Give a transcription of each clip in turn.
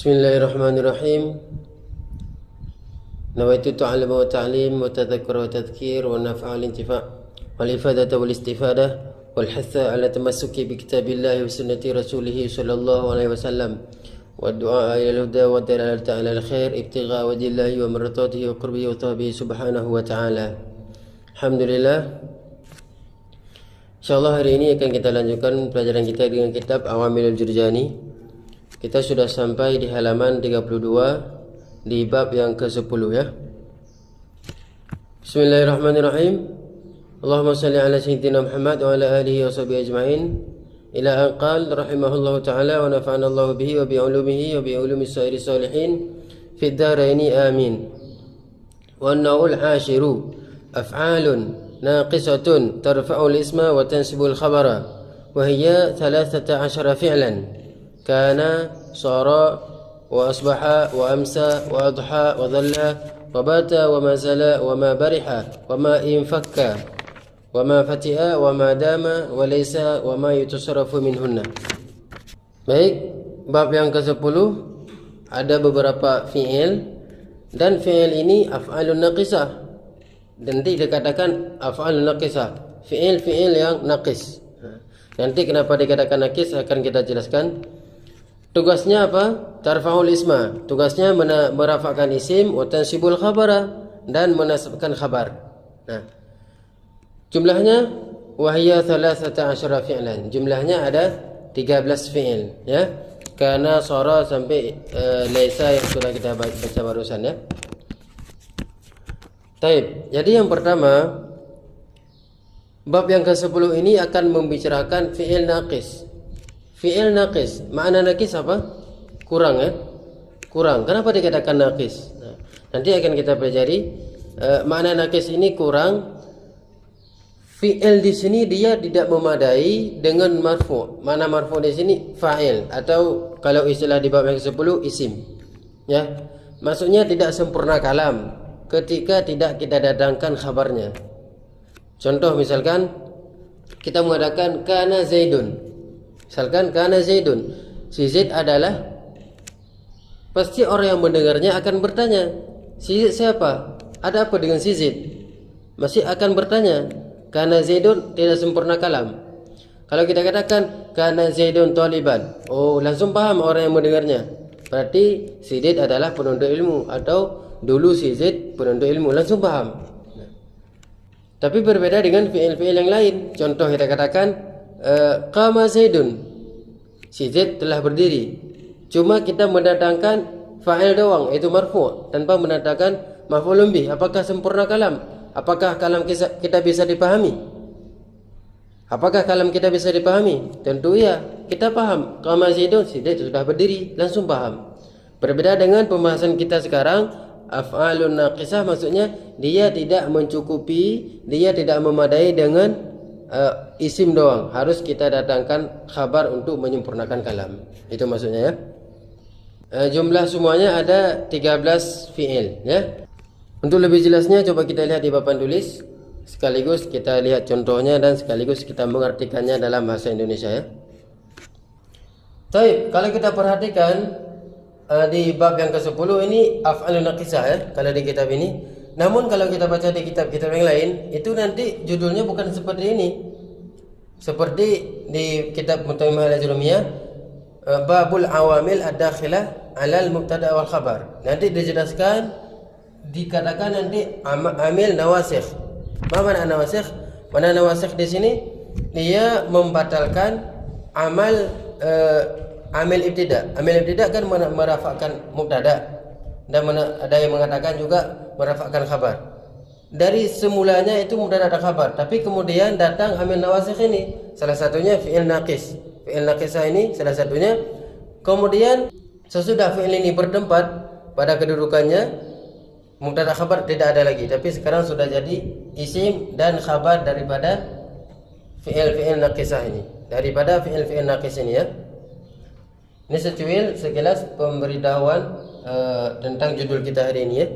Bismillahirrahmanirrahim. Nawaitu ta'allum wa ta'lim wa tadhakkur wa tadhkir wa naf'a wal intifa' wal ifadata wal istifadah wal hatha ala tamassuki bi kitabillahi wa sunnati rasulih sallallahu alaihi wasallam wa du'a ila al-huda wa dalalata ala al-khair ibtigha wajhillahi wa maradatihi wa qurbihi wa thawabihi subhanahu wa ta'ala. Alhamdulillah. InsyaAllah hari ini akan kita lanjutkan pelajaran kita dengan kitab Awamilul Jurjani. Kita sudah sampai di halaman 32 di bab yang ke-10 ya. Bismillahirrahmanirrahim. Allahumma salli ala sayyidina Muhammad wa ala alihi wa sahbihi ajma'in. Ila an qala rahimahullahu ta'ala wa nafa'ana Allah bihi wa bi ulumihi wa bi ulumi sairi salihin fid dharaini amin. Wa an-naw'ul 'ashiru af'alun naqisatun tarfa'u al-isma wa tansibu al-khabara wa hiya 13 fi'lan. Kana, sara, wa asbaha, wa amsa, wa adha, wa dhalla, wa bata, wa mazala, wa ma bariha, wa ma infakka, wa ma fatiha, wa ma dama, wa laysa, wa ma yutasarrafu minhunna. Baik, bab yang ke-10 ada beberapa fi'il, dan fi'il ini af'alun naqisah. Nanti dikatakan af'alun naqisah, fi'il yang naqis. Nanti kenapa dikatakan naqis akan kita jelaskan. Tugasnya apa? Tarfa'ul isma. Tugasnya merafakkan isim wa tansibul khabara dan menasabkan khabar. Nah, jumlahnya wahiyya 13 fi'lan. Jumlahnya ada 13 fi'il ya. Karena sara sampai laisa yang sudah kita baca barusan ya. Baik, jadi yang pertama bab yang ke-10 ini akan membicarakan fi'il naqis. Fi'il naqis, makna naqis apa? Kurang ya. Kurang. Kenapa dikatakan naqis? Nah, nanti akan kita pelajari makna naqis ini kurang. Fi'il di sini dia tidak memadai dengan marfu'. Mana marfu' di sini fa'il atau kalau istilah di bab yang ke-10 isim. Ya. Maksudnya tidak sempurna kalam ketika tidak kita datangkan khabarnya. Contoh misalkan kita mengatakan kana Zaidun. Misalkan kana Zaidun, si Zaid adalah, pasti orang yang mendengarnya akan bertanya, si Zaid siapa? Ada apa dengan si Zaid? Masih akan bertanya. Kana Zaidun tidak sempurna kalam. Kalau kita katakan kana Zaidun taliban, oh langsung paham orang yang mendengarnya. Berarti si Zaid adalah penuntut ilmu, atau dulu si Zaid penuntut ilmu, langsung paham. Tapi berbeda dengan fi'il-fi'il yang lain. Contoh kita katakan qama Zaidun, si Zaid telah berdiri. Cuma kita mendatangkan fa'il doang, itu marfu' tanpa mendatangkan maf'ulun bih. Apakah sempurna kalam? Apakah kalam kita bisa dipahami? Apakah kalam kita bisa dipahami? Tentu ya, kita paham. Qama Zaidun, si Zaid sudah berdiri, langsung paham. Berbeda dengan pembahasan kita sekarang, af'alun naqisah, maksudnya dia tidak mencukupi, dia tidak memadai dengan isim doang, harus kita datangkan khabar untuk menyempurnakan kalam. Itu maksudnya ya. Jumlah semuanya ada 13 fi'il ya. Untuk lebih jelasnya coba kita lihat di papan tulis, sekaligus kita lihat contohnya dan sekaligus kita mengartikannya dalam bahasa Indonesia ya. Baik, kalau kita perhatikan di bab yang ke-10 ini af'alun naqisah ya kalau di kitab ini. Namun kalau kita baca di kitab-kitab yang lain, itu nanti judulnya bukan seperti ini. Seperti di kitab Mutammimah al-Ajrumiyah, babul awamil ad-dakhilah 'alal mubtada' wal khabar. Nanti dijelaskan, dikatakan nanti amil nawasikh. Apa makna nawasikh? Makna nawasikh di sini dia membatalkan amal amil ibtida'. Amil ibtida' kan merafakkan mubtada'. Dan ada yang mengatakan juga merafakkan khabar. Dari semulanya itu mubtada dan khabar, tapi kemudian datang amil nawasikh ini. Salah satunya fi'il naqis. Fi'il naqisah ini salah satunya. Kemudian sesudah fi'il ini bertempat pada kedudukannya, mubtada khabar tidak ada lagi, tapi sekarang sudah jadi isim dan khabar daripada fi'il naqisah ini. Daripada fi'il naqis ini ya. Ini sekilas pemberitahuan tentang judul kita hari ini ya.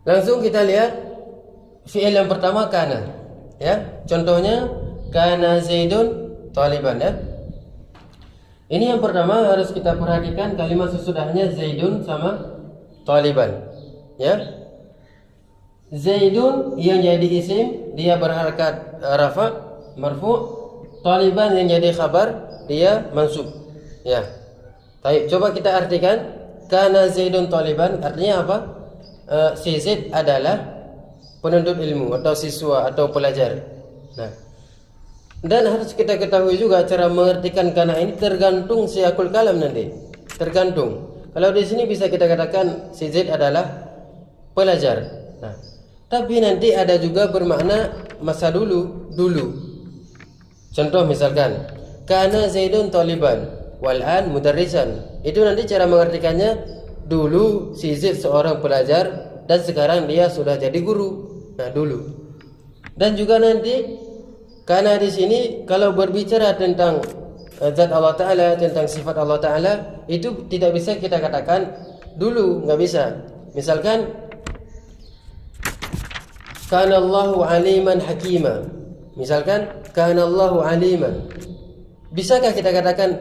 Langsung kita lihat fi'il yang pertama kana ya. Contohnya kana Zaidun taliban ya. Ini yang pertama harus kita perhatikan kalimat sesudahnya Zaidun sama Taliban. Ya. Zaidun yang jadi isim dia berharakat rafa marfu, Taliban yang jadi khabar dia mansub. Ya. Baik, coba kita artikan kana Zaidun Taliban artinya apa? Si Zaid adalah penuntut ilmu atau siswa atau pelajar. Nah, dan harus kita ketahui juga cara mengartikan kana ini tergantung siakul kalam nanti. Tergantung. Kalau di sini bisa kita katakan si Zaid adalah pelajar. Nah, tapi nanti ada juga bermakna masa dulu. Contoh misalkan kana Zaidun Taliban wal an mudarrisan. Itu nanti cara mengartikannya dulu si Zaid seorang pelajar dan sekarang dia sudah jadi guru. Nah, dulu. Dan juga nanti karena di sini kalau berbicara tentang zat Allah Ta'ala, tentang sifat Allah Ta'ala, itu tidak bisa kita katakan dulu, nggak bisa. Misalkan kana Allahu aliman hakima. Misalkan kana Allahu aliman. Bisakah kita katakan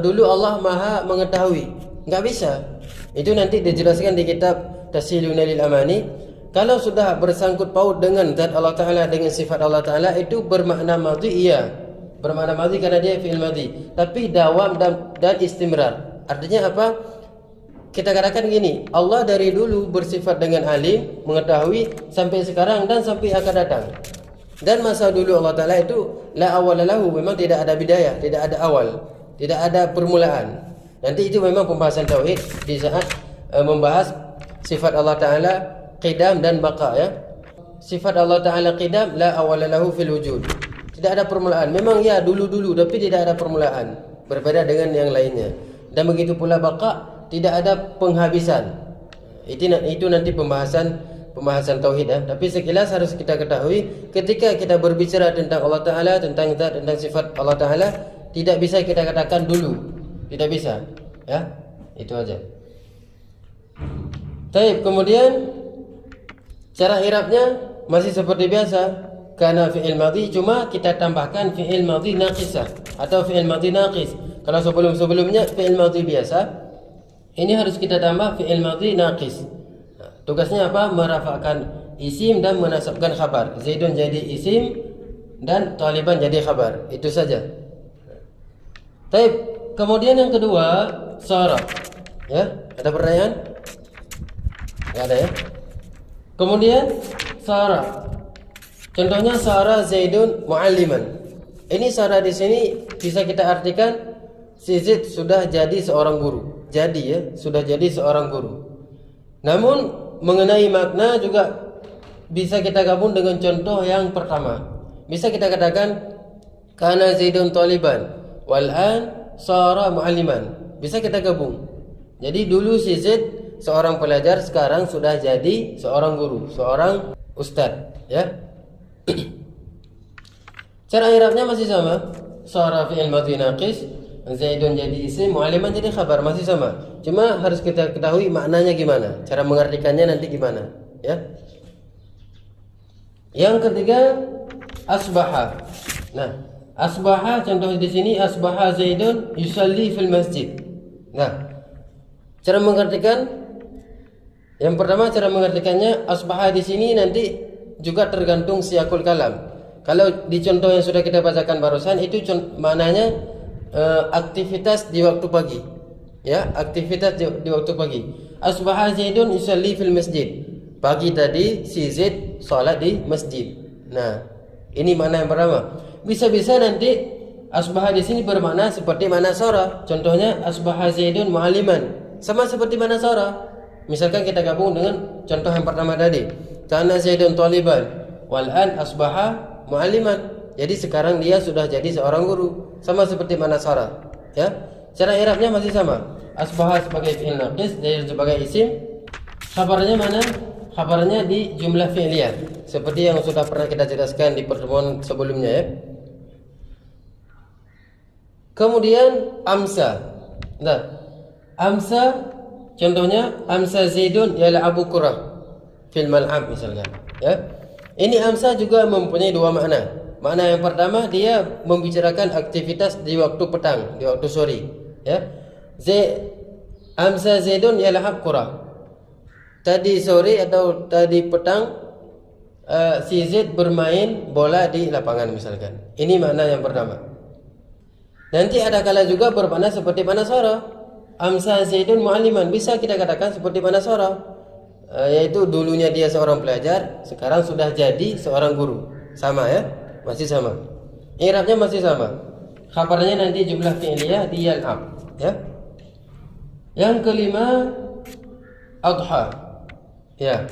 dulu Allah Maha mengetahui? Nggak bisa. Itu nanti dijelaskan di kitab Tasiluna lil Amani. Kalau sudah bersangkut paut dengan zat Allah Ta'ala, dengan sifat Allah Ta'ala, itu bermakna madhi, iya. Bermakna madhi karena dia fi'il madhi. Tapi dawam dan istimrar. Artinya apa? Kita katakan gini, Allah dari dulu bersifat dengan alim, mengetahui, sampai sekarang dan sampai akan datang. Dan masa dulu Allah Ta'ala itu la awwala lahu, memang tidak ada bidayah, tidak ada awal, tidak ada permulaan. Nanti itu memang pembahasan tauhid di saat membahas sifat Allah Ta'ala qidam dan baqa, ya. Sifat Allah Ta'ala qidam la awwala lahu fil wujud. Tidak ada permulaan. Memang ya dulu-dulu tapi tidak ada permulaan. Berbeda dengan yang lainnya. Dan begitu pula baqa, tidak ada penghabisan. Itu nanti pembahasan tauhid, ya. Tapi sekilas harus kita ketahui ketika kita berbicara tentang Allah Ta'ala, tentang zat, tentang sifat Allah Ta'ala, tidak bisa kita katakan dulu. Tidak bisa, ya. Itu aja. Baik, kemudian cara i'rabnya masih seperti biasa, kana fi'il madhi, cuma kita tambahkan fi'il madhi naqisah atau fi'il madhi naqis. Kalau sebelumnya fi'il madhi biasa, ini harus kita tambah fi'il madhi naqis. Nah, tugasnya apa? Merafa'kan isim dan menasabkan khabar. Zaidun jadi isim dan Taliban jadi khabar. Itu saja. Baik, kemudian yang kedua, sara. Ya, ada pertanyaan? Enggak ada, ya? Kemudian sara. Contohnya sara Zaidun mualliman. Ini sara di sini bisa kita artikan si Zaid sudah jadi seorang guru. Jadi, ya, sudah jadi seorang guru. Namun mengenai makna juga bisa kita gabung dengan contoh yang pertama. Bisa kita katakan kana Zaidun Taliban wal an sara mualliman. Bisa kita gabung. Jadi dulu si Zaid seorang pelajar, sekarang sudah jadi seorang guru, seorang ustadz, ya. Cara i'rabnya masih sama. Sara fi'il madhi naqis, Zaidun jadi isim, mu'alliman jadi khabar, masih sama. Cuma harus kita ketahui maknanya gimana, cara mengartikannya nanti gimana, ya. Yang ketiga, asbaha. Nah, asbaha contoh di sini, asbaha Zaidun yusalli fil masjid. Nah, cara mengartikan yang pertama, cara mengartikannya asbaha di sini nanti juga tergantung siakul kalam. Kalau di contoh yang sudah kita bacakan barusan itu maknanya aktivitas di waktu pagi. Ya, aktivitas di waktu pagi. Asbaha Zaidun yusalli fil masjid. Pagi tadi si Zaid salat di masjid. Nah, ini makna yang pertama. Bisa-bisa nanti asbaha di sini bermakna seperti mana sara. Contohnya asbaha Zaidun mualliman. Sama seperti mana sara. Misalkan kita gabung dengan contoh yang pertama tadi, kana Zaidun Taliban wal an asbaha mualliman. Jadi sekarang dia sudah jadi seorang guru, sama seperti mana sara, ya. Cara i'rabnya masih sama. Asbaha sebagai fi'il naqis, Zaidun sebagai isim. Khabarnya mana? Khabarnya di jumlah fi'liyah, seperti yang sudah pernah kita jelaskan di pertemuan sebelumnya, ya. Kemudian amsa. Nah, amsa contohnya amsa Zaidun yal'abu kurah fil mal'ab misalnya, ya. Ini amsa juga mempunyai dua makna. Makna yang pertama, dia membicarakan aktivitas di waktu petang, di waktu sore. Ya. Amsa Zaidun yal'ab kurah. Tadi sore atau tadi petang si Zaid bermain bola di lapangan misalkan. Ini makna yang pertama. Nanti ada kala juga bermakna seperti Banasara. Amsa Zaidun mu'alliman, bisa kita katakan seperti Banasara, yaitu dulunya dia seorang pelajar, sekarang sudah jadi seorang guru. Sama ya, masih sama. I'rabnya masih sama. Khabarnya nanti jumlah fi'liyah di yal'ab, ya. Yang kelima adha. Ya.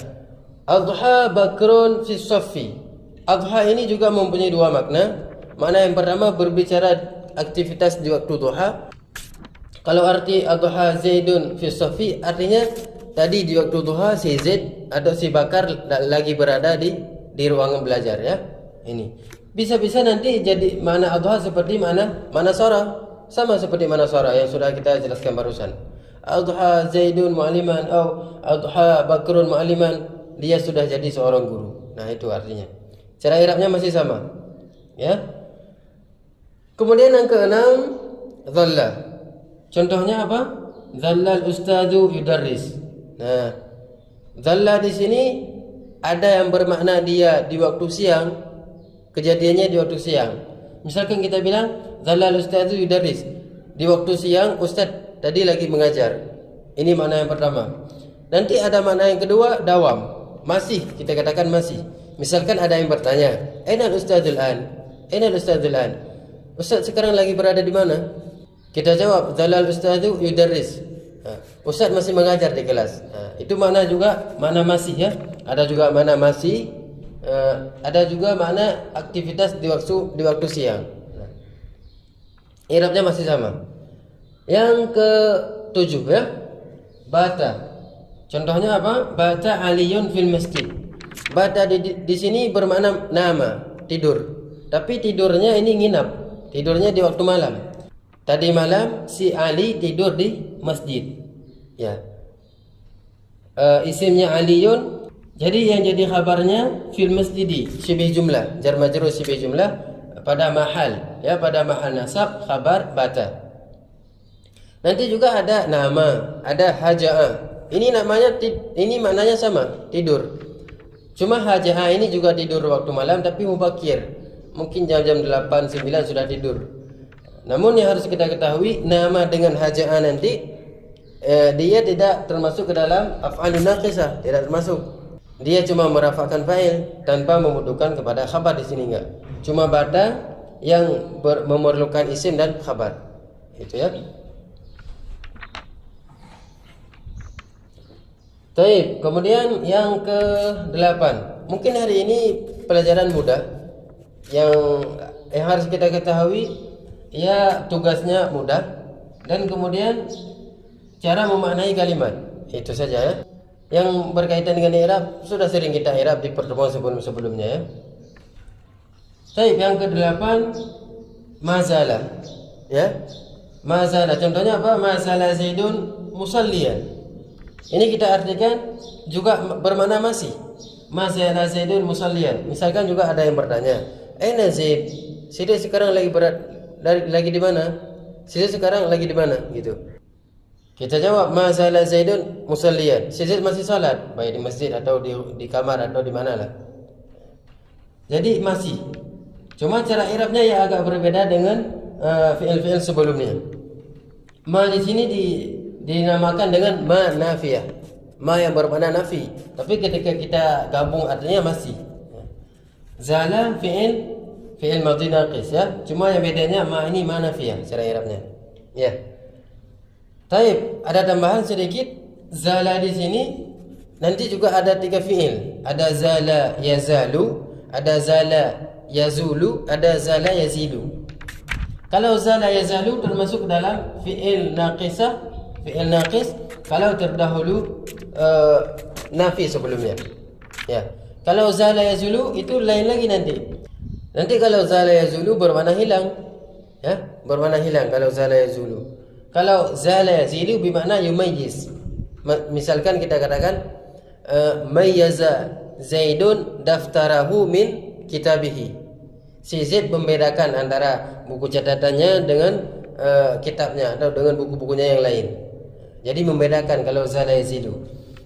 Adha bakrun fi saffi. Adha ini juga mempunyai dua makna. Makna yang pertama berbicara aktivitas di waktu duha. Kalau arti adha Zaidun fi saffi artinya tadi di waktu duha si Zaid atau si Bakar lagi berada di ruangan belajar, ya. Ini. Bisa-bisa nanti jadi makna adha seperti makna Manasara. Sama seperti Manasara yang sudah kita jelaskan barusan. Adha Zaidun mu'alliman atau adha Bakrun mu'alliman, dia sudah jadi seorang guru. Nah, itu artinya. Cara i'rabnya masih sama. Ya. Kemudian yang keenam, dhalla. Contohnya apa? Dhalla al-ustadzu yudarris. Nah, dhalla di sini ada yang bermakna dia di waktu siang, kejadiannya di waktu siang. Misalkan kita bilang dhalla al-ustadzu yudarris. Di waktu siang ustaz tadi lagi mengajar. Ini makna yang pertama. Nanti ada makna yang kedua, dawam. Masih, kita katakan masih. Misalkan ada yang bertanya, "Aina al-ustadzul an?" "Aina al-ustadzul an?" Ustaz sekarang lagi berada di mana? Kita jawab, "Dzalal ustadzu yudarris." Ustaz masih mengajar di kelas. Itu makna juga makna masih, ya. Ada juga makna masih, ada juga makna aktivitas di waktu siang. I'rabnya masih sama. Yang ke-7, ya. Bata. Contohnya apa? Bata aliyun fil masjid. Bata di sini bermakna nama, tidur. Tapi tidurnya ini nginap. Tidurnya di waktu malam. Tadi malam si Ali tidur di masjid. Ya. Isimnya aliyun. Jadi yang jadi khabarnya fil masjidi, syibih jumlah, jar majrur syibih jumlah pada mahal, ya, pada mahal nasab khabar bata. Nanti juga ada nama, ada haja'a. Ini maknanya sama, tidur. Cuma haja'a ini juga tidur waktu malam tapi mubakir. Mungkin jam-jam 8, 9 sudah tidur. Namun yang harus kita ketahui, nama dengan haja'a nanti dia tidak termasuk ke dalam af'alun naqisah, tidak termasuk. Dia cuma merafa'kan fa'il tanpa membutuhkan kepada khabar di sini, enggak. Cuma bata yang memerlukan isim dan khabar. Itu, ya. Baik, kemudian yang ke-8. Mungkin hari ini pelajaran mudah. Yang harus kita ketahui, ya, tugasnya mudah dan kemudian cara memaknai kalimat. Itu saja, ya. Yang berkaitan dengan i'rab sudah sering kita i'rab di pertemuan sebelum-sebelumnya, ya. Baik, yang ke-8 mazala. Ya. Mazala contohnya apa? Mazala Zaidun musalliyan. Ini kita artikan juga bermakna masih. Mazala Zaidun musalliyan. Misalkan juga ada yang bertanya, "Aina Zaid?" Zaid sekarang lagi di mana? Zaid sekarang lagi di mana? Gitu. Kita jawab, "Mazala Zaidun musalliyan." Zaid masih salat, baik di masjid atau di kamar atau di manalah. Jadi masih. Cuma cara i'rabnya ya agak berbeda dengan fi'il-fi'il sebelumnya. Ma di sini dinamakan dengan ma nafiyah. Ma yang bermakna nafi. Tapi ketika kita gabung artinya masih. Zala fi'il madhi naqis, ya. Cuma yang bedanya ma ini ma nafiyah cara i'rabnya. Ya. Taib, ada tambahan sedikit. Zala di sini nanti juga ada 3 fi'il. Ada zala yazalu, ada zala yazulu, ada zala yazilu. Kalau zala yazalu termasuk dalam fi'il naqisah, fi'il naqis kalau terdahulu nafi sebelumnya. Ya. Kalau zala yazulu itu lain lagi nanti. Nanti kalau zala yazulu bermakna hilang. Ya, bermakna hilang kalau zala yazulu. Kalau zala yazilu bermakna yumayyiz. Misalkan kita katakan mayyaza Zaidun daftarahu min kitabihi. Si Zaid membedakan antara buku catatannya dengan kitabnya atau dengan buku-bukunya yang lain. Jadi membedakan kalau zala yazilu.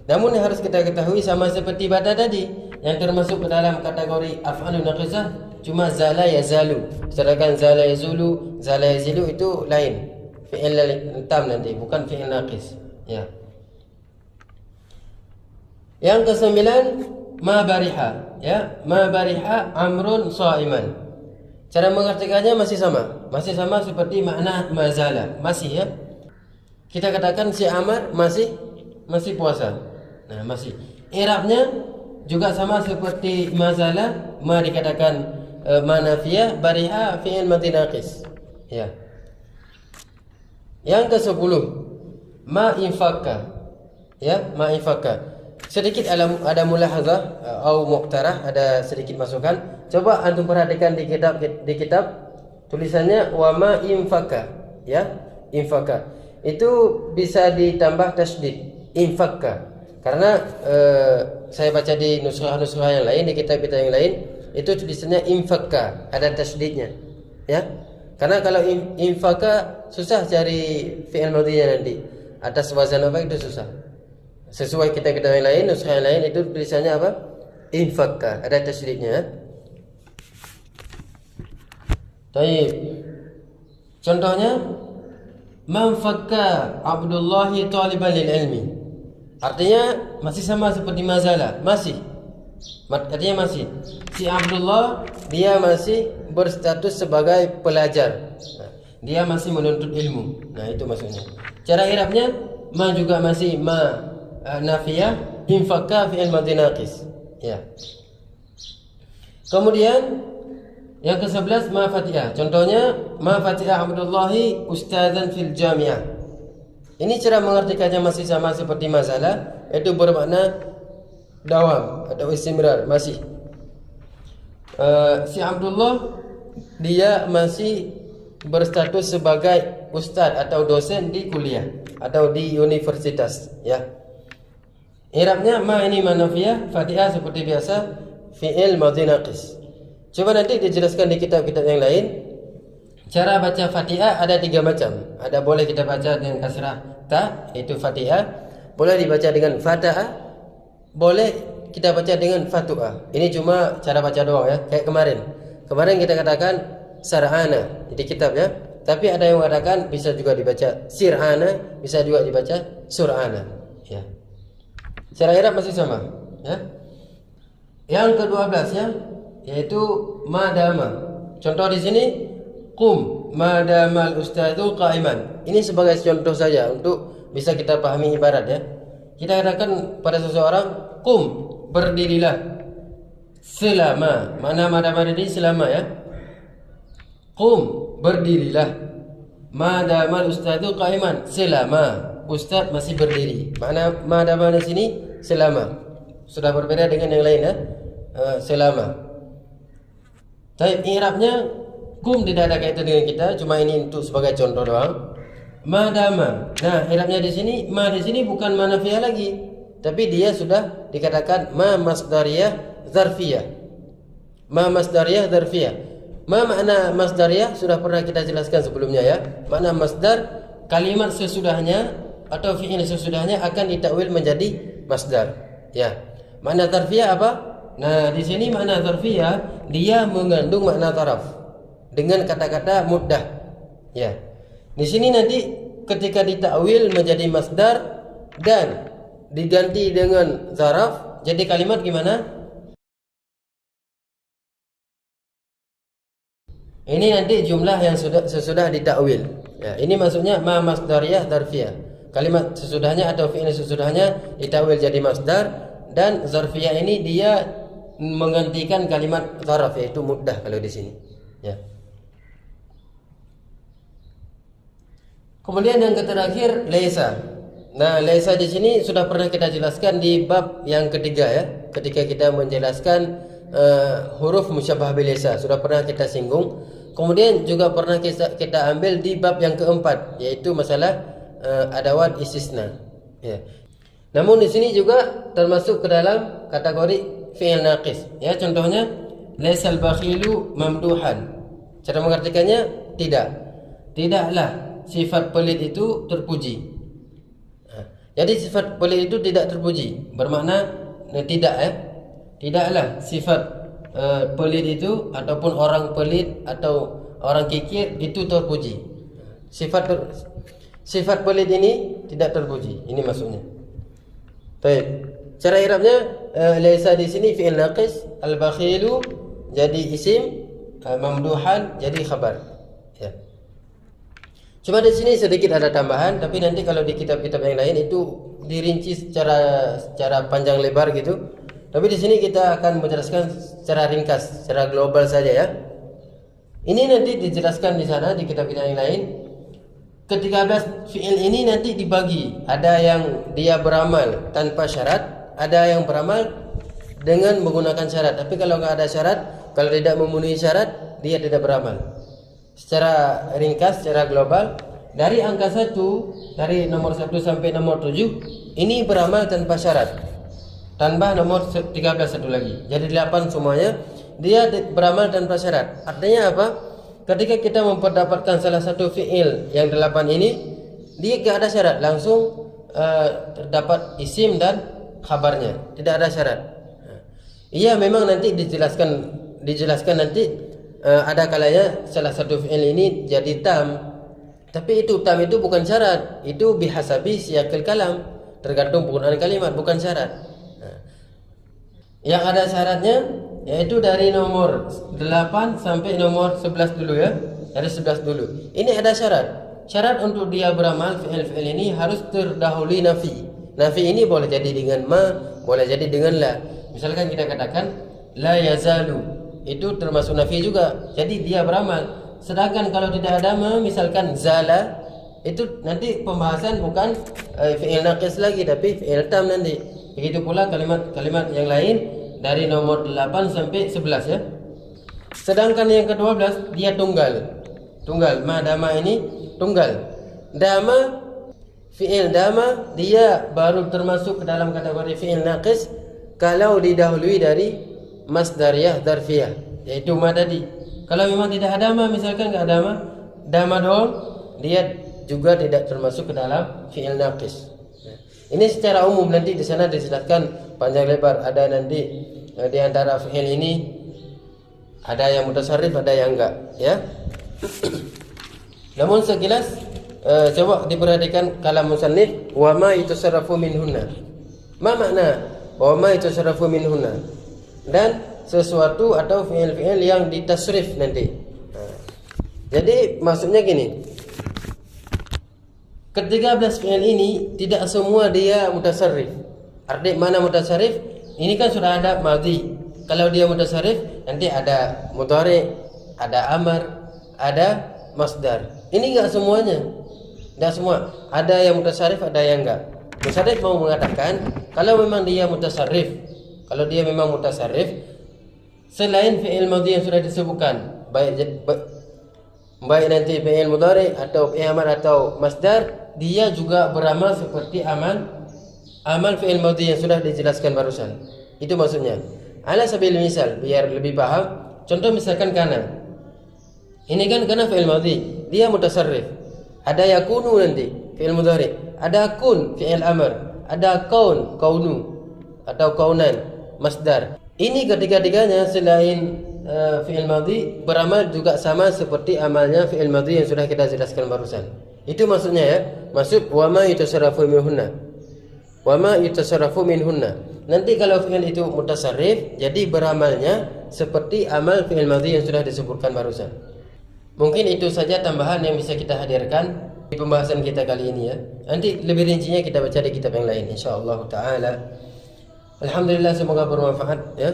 Namun yang harus kita ketahui sama seperti bada tadi yang termasuk ke dalam kategori af'alun naqisah cuma zala yazalu. Sedangkan zala yazulu, zala yazilu itu lain. Fi'il tam nanti, bukan fi'il naqis. Ya. Yang kesembilan ma bariha, ya. Ma bariha amrun sha'iman. Cara mengartikannya masih sama seperti makna mazala, masih ya. Kita katakan si Amar masih puasa. Nah, masih. I'rabnya juga sama seperti mazala, ma dikatakan manafiyah, bariha fi'il madhi naqis. Ya. Yang ke-10 ma infaka. Ya, ma infaka. Sedikit ada mulahazah atau muqtarah, ada sedikit masukan. Coba antum perhatikan di kitab tulisannya wa ma infaka, ya, infaka. Itu bisa ditambah tasydid, infaka. Karena saya baca di nuskhah yang lain, di kitab kita yang lain, itu tulisannya infaka, ada tasydidnya, ya. Karena kalau infaka susah cari fi'il madhinya nanti. Atas wazan apa itu susah. Sesuai kitab yang lain, nuskhah yang lain itu tulisannya apa? Infaka, ada tasydidnya. Baik. Contohnya man fakka Abdullahi taliban lil ilmi. Artinya masih sama seperti mazala, masih. Artinya masih. Si Abdullah dia masih berstatus sebagai pelajar. Dia masih menuntut ilmu. Nah, itu maksudnya. Cara i'rabnya ma juga masih ma nafiyah, infaka fi'il madhi naqis. Ya. Kemudian yang ke-11 ma fatihah. Contohnya ma fatihah Abdullahi ustadzan fil jami'ah. Ini cara mengartikannya masih sama seperti masalah, itu bermakna dawam atau istimrar, masih. Si Abdullah dia masih berstatus sebagai ustadz atau dosen di kuliah atau di universitas, ya. I'rabnya ma ini manafiyah, fatihah seperti biasa, fi'il madhi naqis. Coba nanti dijelaskan di kitab-kitab yang lain. Cara baca fatihah ada 3 macam. Ada boleh kita baca dengan kasrah ta, itu fatihah. Boleh dibaca dengan fatahah. Boleh kita baca dengan fatu'ah. Ini cuma cara baca doang ya. Kayak kemarin kita katakan sar'ana di kitab ya. Tapi ada yang mengatakan bisa juga dibaca sir'ana, bisa juga dibaca sur'ana, ya. Cara i'rab masih sama, ya. Yang ke-12 ya, yaitu madama. Contoh di sini qum madamal ustadzu qa'iman. Ini sebagai contoh saja untuk bisa kita pahami ibarat ya. Kita katakan pada seseorang qum, berdirilah selama. Mana madama ini selama ya. Qum, berdirilah. Madamal ustadzu qa'iman, selama ustaz masih berdiri. Makna madama di sini selama. Sudah berbeda dengan yang lain ya. Selama. Tapi i'rabnya kum tidak ada kaitan dengan kita, cuma ini untuk sebagai contoh doang. Madama. Nah, i'rabnya di sini ma di sini bukan manafiyah lagi, tapi dia sudah dikatakan ma masdariyah dzarfiyah. Ma masdariyah dzarfiyah. Ma makna masdariyah sudah pernah kita jelaskan sebelumnya ya. Makna masdar kalimat sesudahnya atau fi'il sesudahnya akan ditakwil menjadi masdar. Ya. Makna dzarfiyah apa? Nah, di sini makna dzarfiyah dia mengandung makna taraf dengan kata-kata muddah. Ya. Di sini nanti ketika ditakwil menjadi masdar dan diganti dengan zaraf, jadi kalimat gimana? Ini nanti jumlah yang sesudah ditakwil. Ya, ini maksudnya ma masdariyah dzarfiyah. Kalimat sesudahnya atau fi'il sesudahnya ditakwil jadi masdar, dan zarfiyah ini dia menggantikan kalimat zaraf yaitu muddah kalau di sini, ya. Kemudian yang terakhir laisa. Nah, laisa di sini sudah pernah kita jelaskan di bab yang ketiga ya, ketika kita menjelaskan huruf musyabbah bil laisa, sudah pernah kita singgung. Kemudian juga pernah kita ambil di bab yang keempat, yaitu masalah adawat istisna, ya. Namun di sini juga termasuk ke dalam kategori fi'il naqis. Ya, contohnya laisal bakhilu mamduhan. Cara mengartikannya tidak. tidaklah sifat pelit itu terpuji. Jadi sifat pelit itu tidak terpuji, bermakna tidak tidaklah sifat pelit itu ataupun orang pelit atau orang kikir itu terpuji. Sifat pelit ini tidak terpuji. Ini maksudnya. Baik. Cara i'rabnya laisa di sini fi'il naqis, al-bakhilu jadi isim, mamduhan jadi khabar. Ya. Cuma di sini sedikit ada tambahan, tapi nanti kalau di kitab-kitab yang lain itu dirinci secara panjang lebar gitu. Tapi di sini kita akan menjelaskan secara ringkas, secara global saja ya. Ini nanti dijelaskan di sana di kitab-kitab yang lain. Ke-13 fi'il ini nanti dibagi. Ada yang dia beramal tanpa syarat, ada yang beramal dengan menggunakan syarat. Tapi kalau nggak ada syarat, kalau tidak memenuhi syarat, dia tidak beramal. Secara ringkas, secara global, dari angka 1, dari nomor 1 sampai nomor 7, ini beramal tanpa syarat. Tambah nomor 13 satu lagi. Jadi 8 semuanya, dia beramal tanpa syarat. Artinya apa? Ketika kita memperdapatkan salah satu fi'il yang 8 ini, dia tidak ada syarat, langsung terdapat isim dan khabarnya, tidak ada syarat. Iya memang nanti dijelaskan nanti ada kalanya salah satu fi'il ini jadi tam, tapi itu tam itu bukan syarat, itu bihasabi siyaqil kalam, tergantung penggunaan kalimat, bukan syarat. Yang ada syaratnya yaitu dari nomor 8 sampai nomor 11 dulu ya. Dari 11 dulu. Ini ada syarat. Syarat untuk dia beramal fi'il ini harus terdahului nafi. Nafi ini boleh jadi dengan ma, boleh jadi dengan la. Misalkan kita katakan la yazalu, itu termasuk nafi juga. Jadi dia beramal. Sedangkan kalau tidak ada ma, misalkan zala, itu nanti pembahasan bukan fi'il naqis lagi tapi fi'il tam nanti. Begitu pula kalimat-kalimat yang lain dari nomor 8 sampai 11 ya. Sedangkan yang ke-12 dia tunggal. Tunggal, ma dama ini tunggal. Dama, fi'il dama dia baru termasuk ke dalam kategori fi'il naqis kalau didahului dari masdariyah dzarfiyah, yaitu ma tadi. Kalau memang tidak ada ma, misalkan enggak ada ma, dama doang, dia juga tidak termasuk ke dalam fi'il naqis. Ini secara umum, nanti di sana dijelaskan panjang lebar. Ada nanti di antara fi'il ini ada yang mutasarrif, ada yang enggak, ya. Namun sekilas coba diperhatikan kalam musannif, wa ma yutasarrafu minhunna. Ma makna wa ma yutasarrafu minhunna? Dan sesuatu atau fi'il-fi'il yang ditasrif nanti. Jadi maksudnya gini. Ke-13 fi'il ini tidak semua dia mutasarrif. Arti mana mutasarrif? Ini kan sudah ada madhi. Kalau dia mutasarrif, nanti ada mudhari, ada amar, ada masdar. Ini enggak semuanya. Enggak semua. Ada yang mutasarrif, ada yang enggak. Musannif mau mengatakan kalau memang dia mutasarrif, selain fi'il madhi yang sudah disebutkan, baik nanti fi'il mudhari atau fi'il amar atau masdar, dia juga beramal seperti amal fi'il madhi yang sudah dijelaskan barusan. Itu maksudnya. Ala sabil misal, biar lebih paham. Contoh misalkan kana. Ini kan kana fi'il madhi, dia mutasarrif. Ada yakunu nanti fi'il mudhari, ada kun fi'il amr, ada kaunu atau kaunan masdar. Ini ketiga-tiganya selain fi'il madhi beramal juga sama seperti amalnya fi'il madhi yang sudah kita jelaskan barusan. Itu maksudnya ya. Maksud wa ma yutasarrafu minhunna. Wa ma yutasarrafu minhunna. Nanti kalau fi'il itu mutasarrif, jadi beramalnya seperti amal fi'il madhi yang sudah disebutkan barusan. Mungkin itu saja tambahan yang bisa kita hadirkan di pembahasan kita kali ini ya. Nanti lebih rincinya kita baca di kitab yang lain insyaallah taala. Alhamdulillah, semoga bermanfaat ya.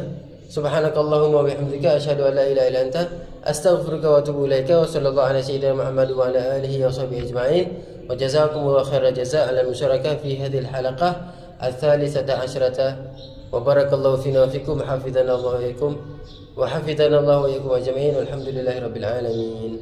Subhanakallahumma wa bihamdika asyhadu an la ilaha illa anta astaghfiruka wa atubu ilaika wa sallallahu ala sayyidina Muhammad wa ala alihi wa sahbihi ajma'in wa jazakumullahu khairal jazaa ala musyarakah fi hadhihi al-halaqah al-thalithata asyrata wa barakallahu fina wa fikum hafizana Allah wa iyyakum wa hafizana Allah wa iyyakum ajma'in walhamdulillahi rabbil alamin.